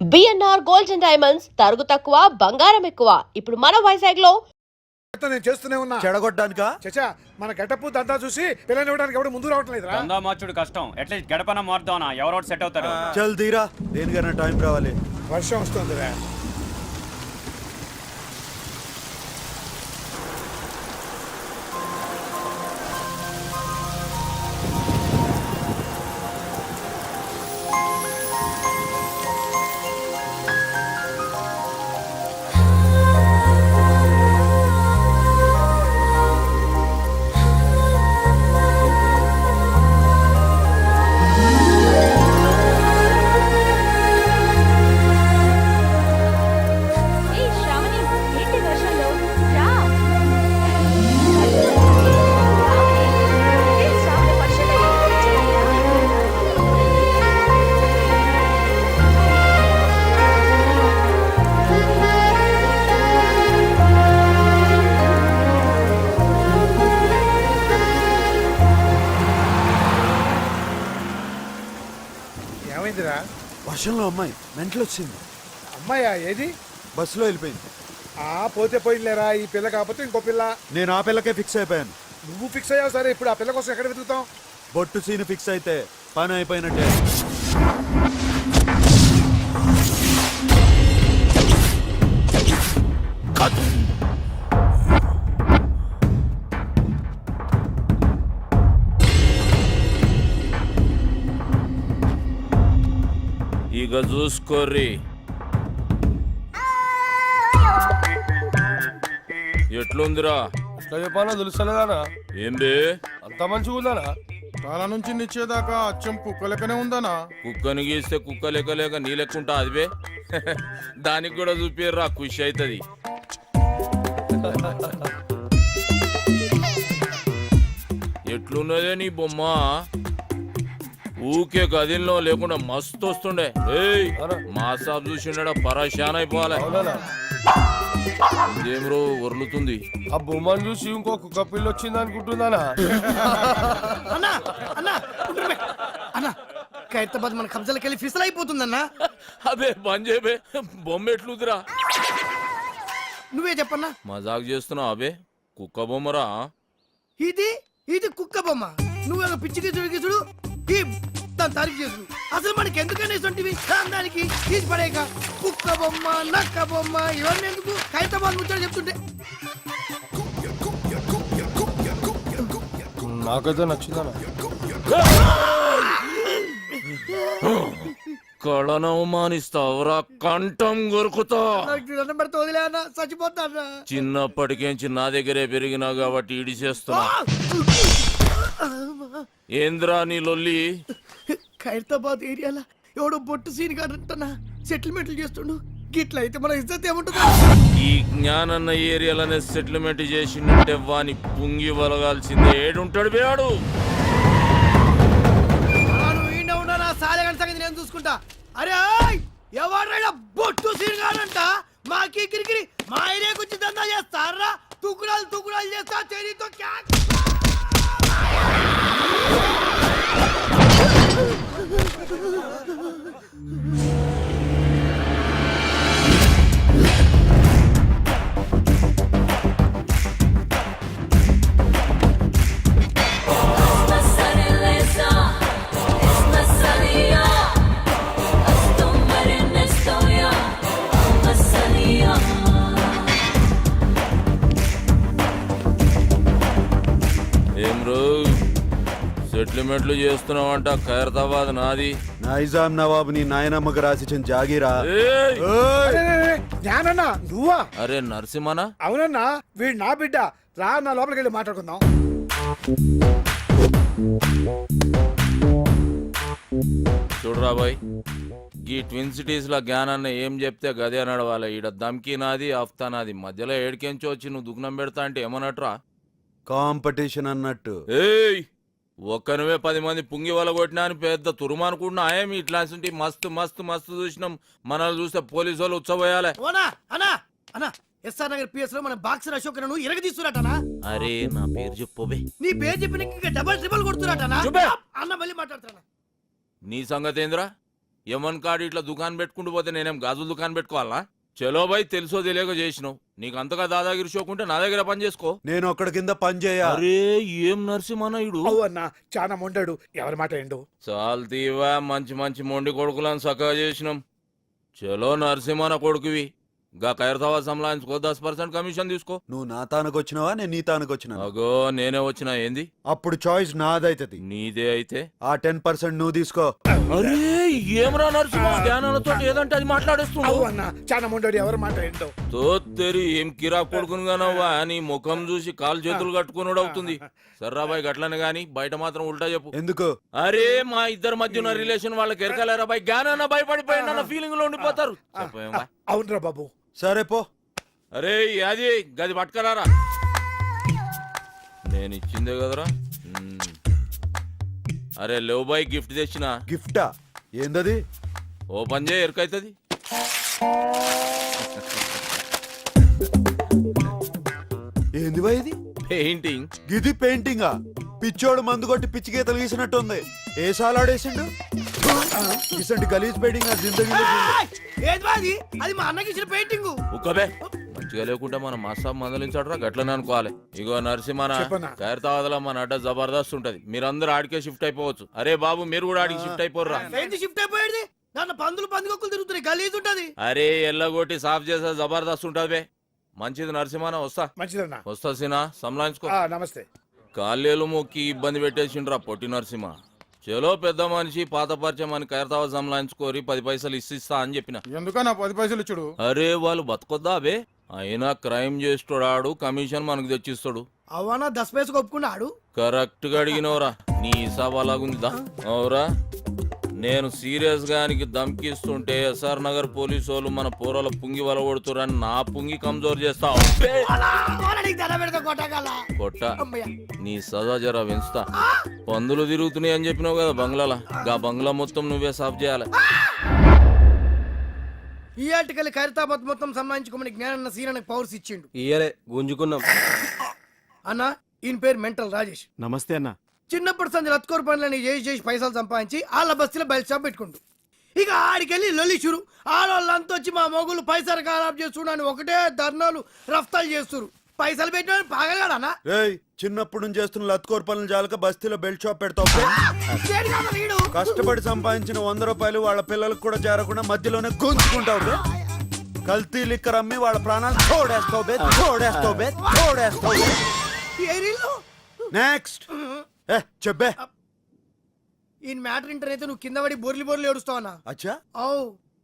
BNR gold and diamonds తరుగు తక్కువ బంగారం ఎక్కువ. ఇప్పుడు మన వైజాగ్ లో నేను చేస్తూనే ఉన్నా చెడగొట్టడానికా? చచ్చా మన గెటప్ దంతా చూసి పిల్లని ఇవ్వడానికి ఎవడు ముందు రావటం లేదురా. దందా మార్చుడు కష్టం. అట్లీస్ట్ గడపన మారుదామనా ఎవరో సెట్ అవుతారు. చల్ తీరా, దేనికైనా టైం రావాలి. వర్షం వస్తుందిరా. ఏమైందిరా? వర్షంలో అమ్మాయి మెంటలు వచ్చింది. అమ్మాయా? ఏది? బస్సులో వెళ్ళిపోయింది. పోతే పోయిందిలేరా. ఈ పిల్ల కాకపోతే ఇంకో పిల్ల. నేను ఆ పిల్లకే ఫిక్స్ అయిపోయాను. నువ్వు ఫిక్స్ అయ్యావు సరే, ఇప్పుడు ఆ పిల్ల కోసం ఎక్కడ వెతుకుతాం? బొట్టు సీన్ ఫిక్స్ అయితే పని అయిపోయినట్టే. ఇక చూసుకోర్రి ఎట్లుందిరా? ఎట్లా చెప్పాలో తెలుస్తలేదానా? ఏం బే అంత మంచిగా ఉందానా? తల నుంచి నిచ్చేదాకా అచ్చం కుక్క లెక్కనే ఉందానా? కుక్కని గీస్తే కుక్క లెక్క లేక నీ లెక్కుంటా అది బే. దానికి కూడా చూపిర్రా, ఖుషి అవుతుంది. ఎట్లున్నదే నీ బొమ్మ? ఊకే గదిలో లేకుండా మస్తు వస్తుండే. ఏయ్ మా సాబ్ చూసిండా పరేషాన్ అయిపోవాలి. అవునా? ఇదేం రో వర్లుతుంది. ఆ బొమ్మను చూసి ఇంకో కుక్క పిల్ల వచ్చింది అనుకుంటుందానా? అన్నా అన్నా అన్నా ఖైరతాబాద్ మన కబ్జాలకు వెళ్ళి ఫిసల్ అయిపోతుందన్నా. అబే బంజేబే బొమ్మ ఎట్లుందిరా? నువ్వే చెప్పన్నా. మజాక్ చేస్తున్నావు అబే? కుక్క బొమ్మరా? ఇది ఇది కుక్క బొమ్మ. నువ్వేదో పిచ్చి గిసుడు ఈ దాని తారీఫ్ చేసుడు. అసలు మనకి ఎందుకని ఇటువంటివి దానికి తీసి పడేక కుక్క బొమ్మ నక్క బొమ్మ ఇవన్నీ ఎందుకు? ఖైరతాబాద్ ముచ్చట చెప్తుంటే నాకైతే నచ్చిందానా? కళను అవమానిస్తావురా, కంఠం కొరుకుతా. నాకు దండం పెడితే వదిలే అన్న, చచ్చిపోతాను. చిన్నప్పటికేంచి నా దగ్గరే పెరిగినా కాబట్టి ఇడి చేస్తున్నా. ఏంద్రా నీ లొల్లి? ఖైరతాబాద్ ఏరియాలో ఎవడో బొట్టు సీన్ కాదంటనా సెటిల్మెంట్లు చేస్తుండు. గిట్ల అయితే మన ఇజ్జత్ ఏముంటుంది? ఈ జ్ఞానన్న ఏరియాలోనే సెటిల్మెంట్ చేసిందంటే వాని పుంగి వలగాల్సిందే. ఏడుంటాడు బేడు? సంగతి నేను చూసుకుంటా. అరే ఎవరైనా బొట్టు సీన్ కాదంట మాకి కిరికిరి మా ఏరియాకి వచ్చి దందా చేస్తారా? తుకుడాలు తుకుడాలు చేస్తా తెరీతో ఏం రో సెటిల్మెంట్లు చేస్తున్నావంట? ఖైరతాబాద్ నాది. నైజాం నవాబు నీ నాయనమ్మకు రాసిచ్చిన జాగీరా. ఏయ్! జ్ఞానన్నా నువ్వా? అరే నరసింహనా? అవునన్నా, వీడు నా బిడ్డ. రా నా లోపలికి వెళ్ళి మాట్లాడుకుందాం. చూడరా బాయ్, ఈ ట్విన్ సిటీస్ లో జ్ఞానాన్న ఏం చెప్తే గదే నడవాలి. ఈడ దమ్కి నాది, అఫ్తా నాది. మధ్యలో ఏడికెంచి వచ్చి నువ్వు దుగ్నం పెడతా అంటే ఏమన్నట్రా? కాంపిటీషన్ అన్నట్టు. ఏయ్, ఒక్కనువే 10 మంది పుంగి వల కొట్టినా అని పెద్ద తురుమనుకుంటున్నా. ఏమి ఇట్లాంటి మస్తు మస్తు మస్తు చూసినాం. మనల్ని చూస్తే పోలీసు వాళ్ళు ఉచ్చబోయాలి. ఎస్ఆర్ నగర్ పిఎస్ లో మన బాక్సర్ అశోక్ ను ఇరగదీస్తున్నట్టనా? అరే నా పేరు చెప్పోబే. నీ పేరు చెప్పిన ఇంకా డబల్ ట్రిపుల్ కొడుతున్నట్టనా? చూపే. అన్న మళ్ళీ మాట్లాడుతున్నా. నీ సంగతి ఏంద్రా? యమన్ కాడు ఇట్లా దుకాణం పెట్టుకుంటూ పోతే నేనేం గాజుల దుకాణం పెట్టుకోవాలా? చలో బాయ్, తెలుసో తెలియక చేసినావు. నీకు అంతగా దాదాగిరి షోకుంటే నా దగ్గర పని చేసుకో. నేను ఒక్కడి కింద పని చేయ. అరే ఏం నరసింహనాయుడు, అవు అన్న చాలా మొండాడు, ఎవరి మాట ఏండు. చాలు తీవా, మంచి మంచి మొండి కొడుకులను సక్కగా చేసినాం. చలో నరసింహన కొడుకువి, గా ఖైరతాబాద్ సంలాయించుకో, 10% కమిషన్ తీసుకో. నువ్వు నా తానుకు వచ్చినావా, నేను నీ తానుకు వచ్చినా? అగో నేనే వచ్చినా ఏంది? అప్పుడు చాయిస్ నాదైతది. నీదే అయితే ఆ 10% నువ్వు తీసుకో. అరే ఏమరా నరసింహ, జ్ఞానాలతో ఏదంటే అది అవు మాట్లాడేస్తున్నావు. అన్న చాలా మొండాడు, ఎవరి మాట ఏంటో. తోత్తెరి ఏం కిరా కొడుకునుగానవ్వా, నీ ముఖం చూసి కాలు చేతులు కట్టుకున్నాడు అవుతుంది. సర్రాబాయ్ గట్లనే గాని బయట మాత్రం ఉల్టా చెప్పు. ఎందుకు? అరే మా ఇద్దరి మధ్య ఉన్న రిలేషన్ వాళ్ళకి ఎరకలేరా బాయ్, జ్ఞానాన్న భయపడిపోయిన ఫీలింగ్ లో ఉండిపోతారు. చెప్పేం అవునరా బాబు. సరే పో. అరే అది గది పట్టుకరారా, నేను ఇచ్చిందే కదరా. అరే లేవు బాయ్, గిఫ్ట్ తెచ్చిన. గిఫ్టా? ఏందది? ఓపెన్ చేయ, ఎరుకైతుంది. ఏంది బా ఇది? పెయింటింగ్. గిది పెయింటింగా? పిచ్చోడు మందు కొట్టి పిచ్చి గీతలు గీసినట్టుంది. ఏ సాలాడేసిండు? ఇసంటి గలీజ్ పెయింటింగ్ ఆ జిందగీలో చూడలే. ఏది బాది? అది మా అన్నకి ఇచ్చిన పెయింటింగ్. ఉక్కబే, మంచిగా లేకుంటే మన మసాబ్ మందలించడరా, గట్లనే అనుకోవాలి. ఇగో నరసింహన, చెప్పనా? ఖైరతాబాద్లో మన అడ్డ జబర్దస్త్ ఉంటది, మీరందరూ ఆడికే షిఫ్ట్ అయిపోవచ్చు. అరే బాబు మీరు కూడా ఆడికి షిఫ్ట్ అయిపోర్రా. ఏంది షిఫ్ట్ అయిపోయేది? దాంట్లో పందుకొక్కులు తిరుగుతున్నాయి, గలీజ్ ఉంటది. అరే ఎల్లగొట్టి సాఫ్ చేసే జబర్దస్త్ ఉంటది బే. మంచిది నరసింహన, వస్తా మంచిదన్న. వస్తా సినా, సంలాయించుకో. నమస్తే. కాళ్ళేలు మొక్కి ఇబ్బంది పెట్టేసిండ్రా పొట్టి నరసింహ. చలో పెద్ద మనిషి, పాత పరిచయం అని ఖైరతాబాద్ సంలాయించుకోరి, 10 పైసలు ఇస్తా అని చెప్పిన. ఎందుకన్నా 10 పైసలు ఇచ్చుడు? అరే వాళ్ళు బతకొద్దా బే, అయినా క్రైమ్ చేస్తాడు, కమిషన్ మనకు తెచ్చిస్తాడు. అవనా 10 పైసలు ఒప్పుకున్నాడు. కరెక్ట్ గా అడిగినవరా, నీ హిసాబ్ అలాగుందా? అవురా, నేను సీరియస్ గా ఆయనకి ధమ్కిస్తుంటే ఎస్ఆర్ నగర్ పోలీసు వాళ్ళు మన పోరల పుంగి వల కొడుతురని నా పుంగి కమ్జోర్ చేస్తావు. కొట్ట నీ సజా జరా పెంచుతా. పందులు తిరుగుతున్నాయి అని చెప్పినావు కదా బంగ్లాల, గా బంగ్లా మొత్తం నువ్వే సాఫ్ చేయాలి. ఈ ఆర్టికల్ ఖైరతాబాద్ మొత్తం సంబంధించుకోమని జ్ఞానన్న సీనానికి పవర్స్ ఇచ్చిండు. ఇయ్యలే గుంజుకున్నాం. అన్న ఈయన పేరు మెంటల్ రాజేష్. నమస్తే అన్న. చిన్నప్పటి సంది రత్కోర్ పనులని చేసి పైసలు సంపాదించి వాళ్ళ బస్తీలో బయట షాప్ పెట్టుకుంటూ ఇక ఆడికెళ్ళి లొల్లి షురు. ఆడవాళ్ళంతా వచ్చి మా మొగులు పైసలు ఖరాబ్ చేస్తున్నాను ఒకటే ధర్నాలు రఫ్తాలు చేస్తున్నారు. పైసలు పెట్టిన పాగలగాడనా? రేయ్, చిన్నప్పుడు నుంచి చేస్తున్న లత్కోర్ పనులు జాలక బస్తీలో బెల్ట్ షాప్ పెడతావు. కష్టపడి సంపాదించిన 100 రూపాయలు వాళ్ళ పిల్లలకు కూడా చేరకుండా మధ్యలోనే గుంజుకుంటావు. కల్తీ లిక్కర్ అమ్మి వాళ్ళ ప్రాణాలు తోడేస్తావు బే, తోడేస్తావు బే, తోడేస్తావు. నెక్స్ట్ చెప్పే. ఈ మ్యాటర్ ఇంటర్ అయితే నువ్వు కింద పడి బొర్లి ఏడుస్తావన్నా? అచ్చా. అవు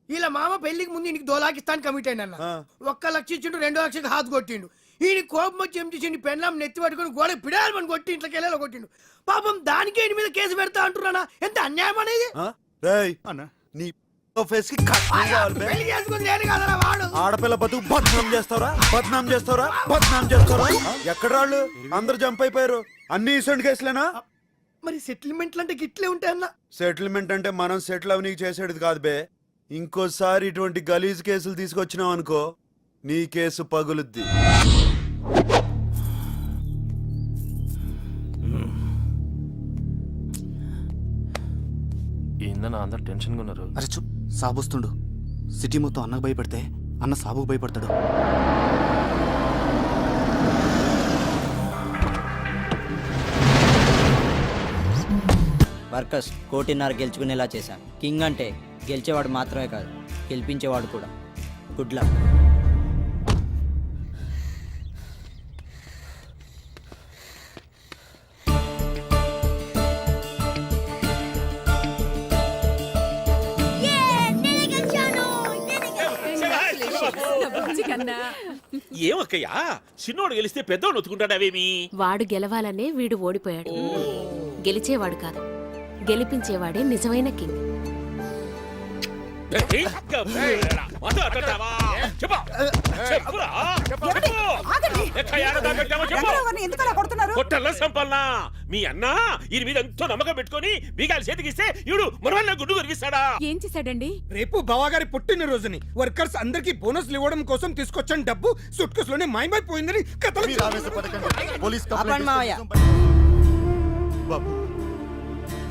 ఇలా మామ పెళ్లికి ముందు ఇంటికి 2 లాకిస్తాను కమిట్ అయిన. 1 లక్ష ఇచ్చిండు, 2 లక్షకి హాత్ కొట్టిండు. ఈయన కోపం వచ్చి ఏం చేసిండు, పెళ్ళాం నెత్తి పట్టుకుని గోడకి పిడాలని కొట్టి ఇంట్లోకి వెళ్ళేలా కొట్టిండు. పాపం దానికి ఈయన మీద కేసు పెడతా అంటున్నానా? ఎంత అన్యాయం అనేది. రేయ్ నీ ఫేస్ కి కట్నం కావాలి బే. పెళ్లి చేసుకుని నేను కదరా వాడు. ఆడపిల్ల బతుకు బద్నాం చేస్తారా, బద్నాం చేస్తారా, బద్నాం చేస్తారా? ఎక్కడ వాళ్ళు అందరు జంప్ అయిపోయారు. అన్ని ఇసంటి కేసులేనా? మరి సెటిల్మెంట్లు అంటే గిట్లే ఉంటాయన్నా? సెటిల్మెంట్ అంటే మనం సెటిల్ అవి నీకు చేసేది కాదు బే. ఇంకోసారి ఇటువంటి గలీజ్ కేసులు తీసుకొచ్చినావు అనుకో, నీ కేసు పగులుద్ది. ఏందన్నా అందరు టెన్షన్గా ఉన్నారు? అరే చూ, సాబొస్తుండు. సిటీ మొత్తం అన్నకు భయపడితే అన్న సాబుకు భయపడతాడు. వర్కర్స్ 1.5 కోటి గెలుచుకునేలా చేశాను. కింగ్ అంటే గెలిచేవాడు మాత్రమే కాదు, గెలిపించేవాడు కూడా. Good luck. ఏమక్కయ్యా, చిన్నోడు గెలిస్తే పెద్దోడు ఒత్తుకుంటాడావేమి? వాడు గెలవాలనే వీడు ఓడిపోయాడు. గెలిచేవాడు కాదు, గెలిపించేవాడే నిజమైన కింగ్. కొట్టల్లా సంపల్నా మీ అన్న ఈయన మీద ఎంతో నమ్మకం పెట్టుకుని బీగాలు చేతికిస్తే ఈడు మనవల్ల గుడ్డు కరిగిస్తాడా? ఏం చేశాడండి? రేపు బావగారి పుట్టిన రోజుని వర్కర్స్ అందరికి బోనస్లు ఇవ్వడం కోసం తీసుకొచ్చిన డబ్బు సూట్ కేసు లోనే మాయమైపోయిందని ఆపండి మావయ్య. బాబు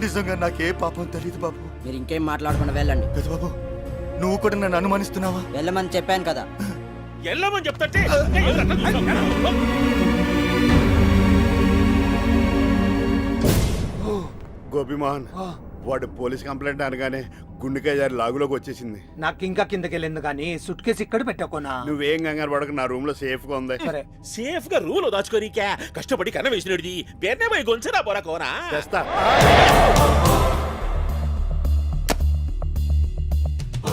నిజంగా నాకే పాపం తెలియదు బాబు. మీరు ఇంకేం మాట్లాడకుండా వెళ్ళండి. పెద్దబాబు నువ్వు కూడా నన్ను అనుమానిస్తున్నావా? వెళ్ళమని చెప్పాను కదా. ఎల్లమని చెప్తాంటే గోపిమోహన్ వాడు పోలీస్ కంప్లైంట్ అనగానే గుండెకాయ జారి లాగులోకి వచ్చేసింది. నాకు ఇంకా కిందకి వెళ్ళింది కానీ సుట్ కేసు ఇక్కడ పెట్టకోనా. నువ్వేం కంగారు పడక, నా రూమ్ లో సేఫ్ గా ఉంది. సరే సేఫ్ గా రూల్ దాచుకోనికా కష్టపడి కన్న వేసినది పేరునే పోయి గొంచరా పోరా కోనా. చేస్తా.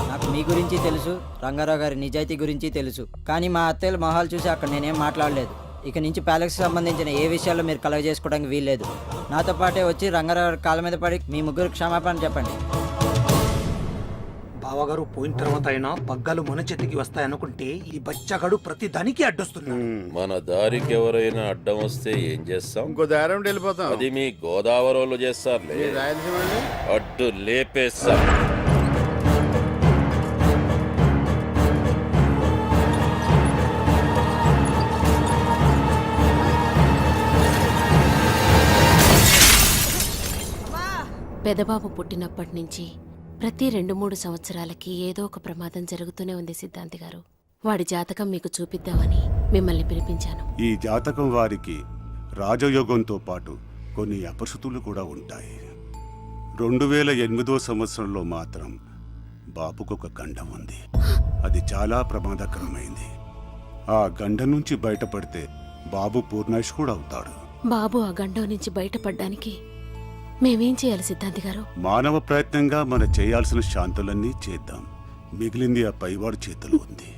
నాకు మీ గురించి తెలుసు, రంగారావు గారి నిజాయితీ గురించి తెలుసు. కానీ మా అత్తయ్యల మొహాలు చూసి అక్కడ నేనేం మాట్లాడలేదు. ఇక నుంచి ప్యాలెక్స్ సంబంధించిన ఏ విషయాల్లో మీరు కలగ చేసుకోవడానికి వీల్లేదు. నాతో పాటే వచ్చి రంగారావు గారి కాళ్ళ మీద పడి మీ ముగ్గురు క్షమాపణ చెప్పండి. బావగారు పోయిన తర్వాత అయినా పగ్గాలు మన చేతికి వస్తాయనుకుంటే ఈ బచ్చగాడు ప్రతి దానికి అడ్డొస్తున్నాడు. మన దారికి ఎవరైనా అడ్డం వస్తే ఏం చేస్తాం? ఇంకో దారం వెళ్ళిపోతాం. అది మీ గోదావరిలో చేస్తారులే. ఈ రాయలసీమ అండి? అడ్డు లేపేస్తాం. పెదబాబు పుట్టినప్పటి నుంచి ప్రతి 2-3 సంవత్సరాలకి ఏదో ఒక ప్రమాదం జరుగుతూనే ఉంది సిద్ధాంతి గారు. వాడి జాతకం మీకు చూపిద్దామని మిమ్మల్ని పిలిపించాను. ఈ జాతకం వారికి రాజయోగంతో పాటు కొన్ని అపశృతులు కూడా ఉంటాయి. 2008వ సంవత్సరంలో మాత్రం బాబుకు ఒక గండం ఉంది. అది చాలా ప్రమాదకరమైంది. ఆ గండం నుంచి బయటపడితే బాబు పూర్ణాయుష్కుడు అవుతాడు. బాబు ఆ గండం నుంచి బయటపడ్డానికి మేమేం చేయాలి సిద్ధాంతి గారు? మానవ ప్రయత్నంగా మనం చేయాల్సిన శాంతులన్నీ చేద్దాం. మిగిలింది ఆ పైవాడి చేతిలో ఉంది.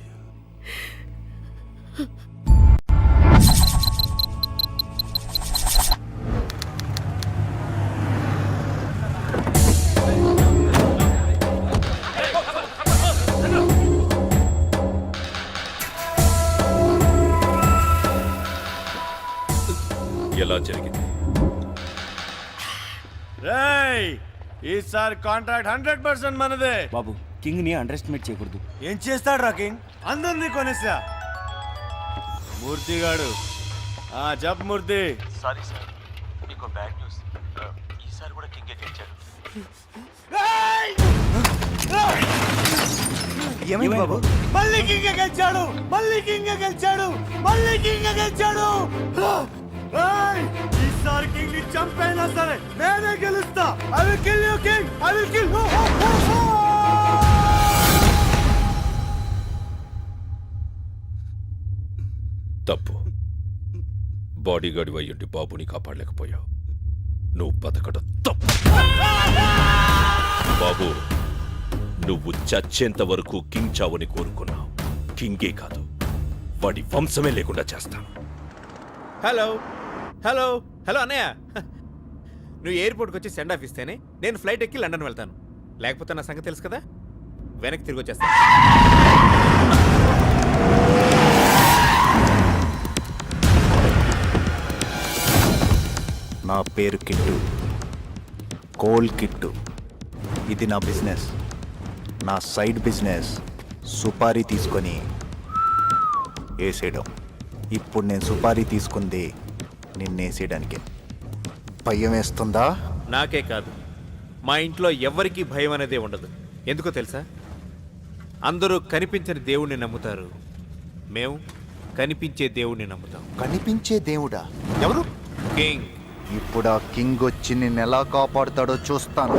ఎలా జరిగింది? ఈసారి కాంట్రాక్ట్ 100% మనదే. బాబు కింగ్ ని అండర్ ఎస్టిమేట్ చేయకూడదు. ఏం చేస్తాడు రా కింగ్? అందరినీ కొనేసా. మూర్తిగాడు జప్ మూర్తి. సారీ సార్, మీకు బ్యాడ్ న్యూస్. ఈసారి కూడా కింగే గెలిచాడు. ఏమైంది బాబు? మళ్ళీ కింగ్ గెలిచాడు, మళ్ళీ కింగ్ గెలిచాడు, మళ్ళీ కింగ్ గెలిచాడు. ఈసారి కింగ్ ని చంపైనా సరే నేనే గెలుస్తా. I will kill you king, I will kill you. తప్పు. బాడీగార్డ్ అయ్యుండి బాబుని కాపాడలేకపోయావు. నువ్వు బతకడం తప్పు. బాబు, నువ్వు చచ్చేంత వరకు కింగ్ చావుని కోరుకున్నావు. కింగే కాదు, వాడి వంశమే లేకుండా చేస్తాను. హలో హలో హలో అన్నయ్య, నువ్వు ఎయిర్పోర్ట్కి వచ్చి సెండ్ ఆఫ్ ఇస్తేనే నేను ఫ్లైట్ ఎక్కి లండన్ వెళ్తాను. లేకపోతే నా సంగతి తెలుసు కదా, వెనక్కి తిరిగి వచ్చేస్తాను. నా పేరు కిట్టు, కోల్ కిట్టు. ఇది నా బిజినెస్. నా సైడ్ బిజినెస్ సుపారీ తీసుకొని వేసేయడం. ఇప్పుడు నేను సుపారీ తీసుకుంది నిన్నేసేయడానికే. భయం వేస్తుందా? నాకే కాదు, మా ఇంట్లో ఎవ్వరికీ భయం అనేదే ఉండదు. ఎందుకో తెలుసా? అందరూ కనిపించని దేవుణ్ణి నమ్ముతారు, మేము కనిపించే దేవుణ్ణి నమ్ముతాం. కనిపించే దేవుడా? ఎవరు? కింగ్. ఇప్పుడు ఆ కింగ్ వచ్చి నిన్ను ఎలా కాపాడుతాడో చూస్తాను.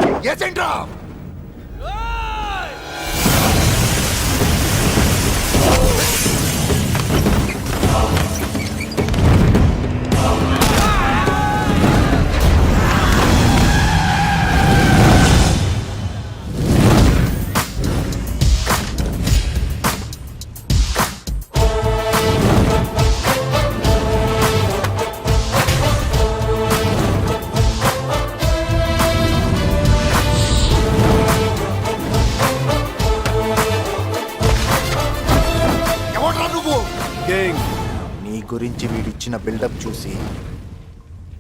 నీ గురించి వీడిచ్చిన బిల్డప్ చూసి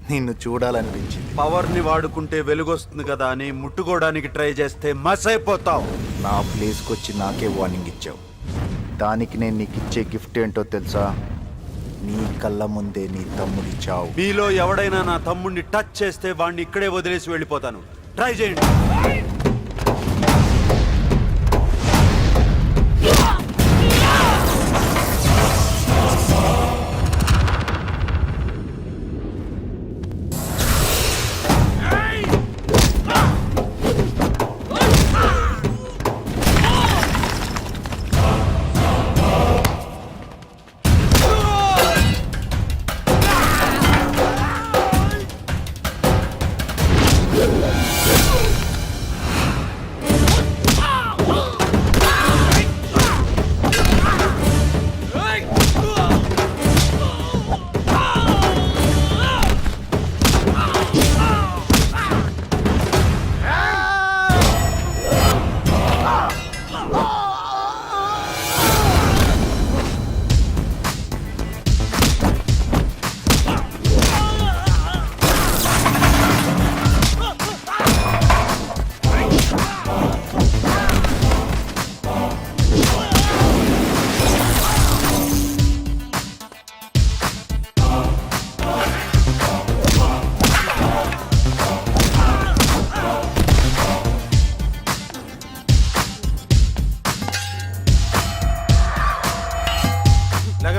నిన్ను చూడాలనిపించింది. పవర్ ని వాడుకుంటే వెలుగొస్తుంది కదా అని ముట్టుకోవడానికి ట్రై చేస్తే మస్ అయిపోతావు. నా ప్లేస్కి వచ్చి నాకే వార్నింగ్ ఇచ్చావు. దానికి నేను నీకు ఇచ్చే గిఫ్ట్ ఏంటో తెలుసా? నీ కళ్ళ ముందే నీ తమ్ముడి చావు. మీలో ఎవడైనా నా తమ్ముడిని టచ్ చేస్తే వాడిని ఇక్కడే వదిలేసి వెళ్ళిపోతాను. ట్రై చేయండి.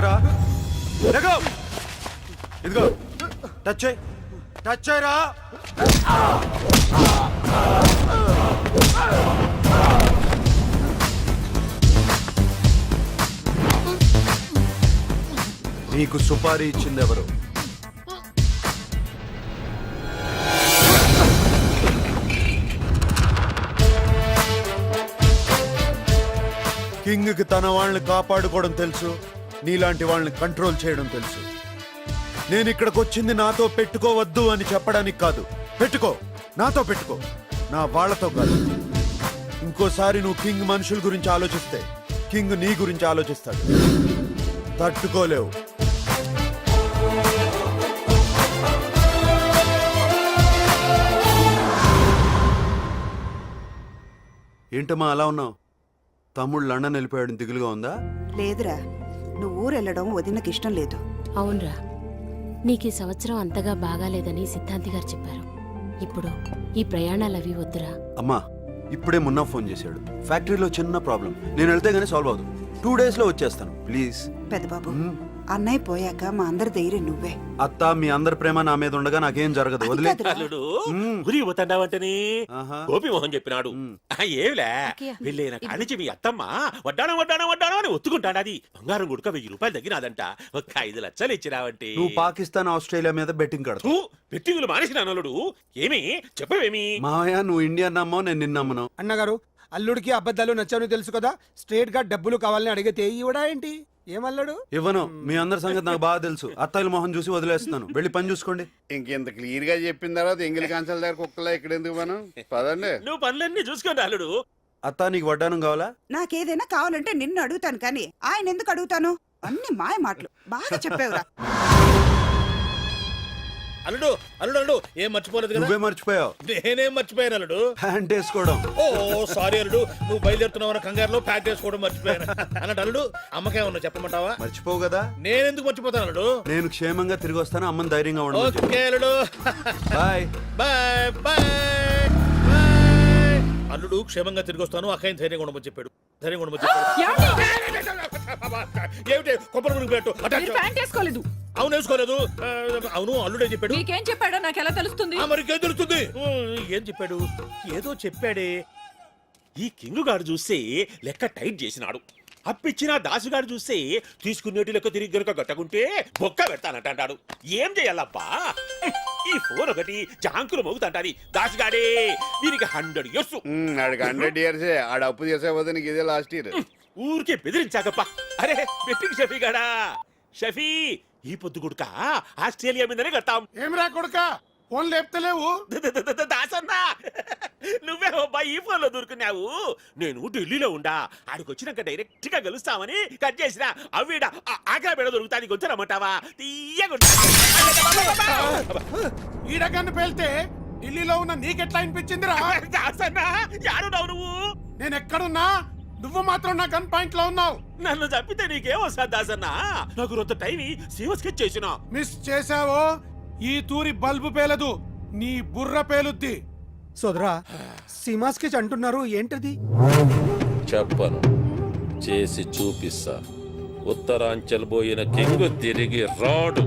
లేరా లేకో. ఇదిగో టచ్ చేయి, టచ్ చేయరా. నీకు సుపారీ ఇచ్చింది ఎవరు? కింగ్కి తన వాళ్ళని కాపాడుకోవడం తెలుసు, నీలాంటి వాళ్ళని కంట్రోల్ చేయడం తెలుసు. నేను ఇక్కడికి వచ్చింది నాతో పెట్టుకోవద్దు అని చెప్పడానికి కాదు. పెట్టుకో, నాతో పెట్టుకో, నా వాళ్ళతో కాదు. ఇంకోసారి నువ్వు కింగ్ మనుషుల గురించి ఆలోచిస్తే కింగ్ నీ గురించి ఆలోచిస్తాడు. తట్టుకోలేవు. ఏంటమ్మా అలా ఉన్నావు? తమ్ముడు లండన్ వెళ్ళిపోయాడు, దిగులుగా ఉందా? లేదురా, నువ్వు ఊరు వెళ్ళడం వదినకి ఇష్టం లేదు. అవునరా, నీకు ఈ సంవత్సరం అంతగా బాగాలేదని సిద్ధాంతి గారు చెప్పారు. ఇప్పుడు ఈ ప్రయాణాలు అవి వద్దురా. అమ్మా ఇప్పుడే మున్నా ఫోన్ చేశాడు. ఫ్యాక్టరీలో చిన్న ప్రాబ్లం, నేను వెళ్తే గానీ సాల్వ్ అవుతుంది. 2 days లో వచ్చేస్తాను, ప్లీజ్. పెద్దబాబు, అన్నయ్య పోయాక మా అందరి ధైర్యం నువ్వే. అత్త, మీ అందరి ప్రేమ నా మీద ఉండగా నాకేం జరగదు. వదిలే. అల్లుడు గురి పోతాండావంటని ఆహా. గోపి మోహన్ చెప్పినాడు. ఏమిలే వెళ్ళైన కానించి మీ అత్తమ్మ వడ్డాణం వడ్డాణం వడ్డాణం అని ఒత్తుకుంటాడు. అది బంగారం గుడక 1000 రూపాయలు తగ్గినాదంట. ఒక 5 లక్షలు ఇచ్చినావంటే నువ్వు పాకిస్తాన్ ఆస్ట్రేలియా మీద బెట్టింగ్ కడతావు. పెట్టింగులు మానేసిన అల్లుడు. ఏమి చెప్పవేమి? మావయ్య, నువ్వు ఇండియా నమ్మో, నేను నిన్నమ్మను. అన్నగారు, అల్లుడికి అబద్ధాలు నచ్చావని తెలుసు కదా, స్ట్రేట్ గా డబ్బులు కావాలని అడిగితే ఇవ్వడా ఏంటి? ఏమల్లాడు? ఇవ్వను. మీ అందరి సంగతి నాకు బాగా తెలుసు. అత్తయ్యల మొహం చూసి వదిలేస్తున్నాను. వెళ్ళి పని చూసుకోండి. ఇంకెంత క్లియర్ గా చెప్పిన తర్వాత ఎంగిలి కాంచాల దగ్గర కుక్కలా ఇక్కడ ఎందుకు మనం పదండి. నువ్వు పనులన్నీ చూసుకోండి అల్లుడు. అత్త, నీకు వడ్డానం కావాలా? నాకేదైనా కావాలంటే నిన్ను అడుగుతాను, కానీ ఆయన ఎందుకు అడుగుతాను? అన్ని మాయ మాటలు. బాగా చెప్పావురా. అల్లుడు అల్లుడు అల్లుడు ఏం మర్చిపోలేదు కదా? నువ్వే మర్చిపోయావు. నేనేం మర్చిపోయాను అల్లుడు? ప్యాంట్ వేసుకోవడం. ఓ సారీ అల్లుడు, నువ్వు బయలుదేరుతున్నావు కంగారులో ప్యాక్ చేసుకోవడం మర్చిపోయాను. అన్నట్టు అల్లుడు, అమ్మకేమన్నా చెప్పమంటావా? మర్చిపోవు కదా. నేనెందుకు మర్చిపోతాను అల్లుడు? నేను క్షేమంగా తిరిగి వస్తాను. అమ్మని ధైర్యంగా ఉండదు. ఓకే అల్లుడు, బాయ్ బాయ్ బాయ్ బాయ్. అల్లుడు క్షేమంగా తిరిగి వస్తాను, అక్కయ్య ధైర్యంగా ఉండమని చెప్పాడు. ధైర్యంగా ఉండమని చెప్పాడు. ఏమిటి కొబ్బరి మురుగు పెట్టు? వేసుకోలేదు. అవును వేసుకోలేదు. అవును అల్లుడే చెప్పాడు. మీకేం చెప్పాడో నాకు ఎలా తెలుస్తుంది? మరికేం తెలుస్తుంది? ఏం చెప్పాడు? ఏదో చెప్పాడే. ఈ కింగ్ గారు చూస్తే లెక్క టైట్ చేసినాడు. అప్పిచ్చిన దాసుగాడు చూస్తే తీసుకునేటి లెక్క తిరిగి గనుక గట్టకుంటే బొక్క పెడతానంటాడు. ఏం చేయాలబ్బా? ఈ ఫోన్ ఒకటి జాంకులు మోగుతాంటాది. దాసుగాడే వీరికి 100 years. ఆడికి 100 years. ఆడ అప్పు చేసే పోతే నీకు ఇదే లాస్ట్ ఇయర్. ఊరికే బెదిరించాకప్ప. అరే బెట్టింగ్ షఫీ గాడా. షఫీ, ఈ పొద్దు గుడుక ఆస్ట్రేలియా మీదనే కడతాం. ఏమిరా కొడుక, ఫోన్ లేపుతలేవు? దాసన్నా, నువ్వే అబ్బా ఈ ఫోన్ లో దొరుకున్నావు. నేను ఢిల్లీలో ఉండా. ఆడికి వచ్చినాక డైరెక్ట్ గా గెలుస్తామని కట్ చేసిన. అవిడ ఆగ్రా బెడ దొరుకుతానికి వచ్చారమ్మంటావా? తీయగుంటా. ఈడగాన్ని పేల్తే ఢిల్లీలో ఉన్న నీకెట్లా అనిపించిందిరా? దాసన్నా, యాడున్నావు నువ్వు? నేను ఎక్కడున్నా, నువ్వు మాత్రం నా గన్ పాయింట్ లో ఉన్నావు. నన్ను చంపితే నీకేమొస్తా దాసన్నా? నాకు రొంత టైం సీమ స్కెచ్ చేసిన. మిస్ చేసావో ఈ తూరి బల్బు పేలదు, నీ బుర్ర పేలుద్ది. సోదరా, సీమాస్కెచ్ అంటున్నారు, ఏంటది? చెప్పను, చేసి చూపిస్తా. ఉత్తరాంచల్ పోయిన కింగ్ తిరిగి రాడు.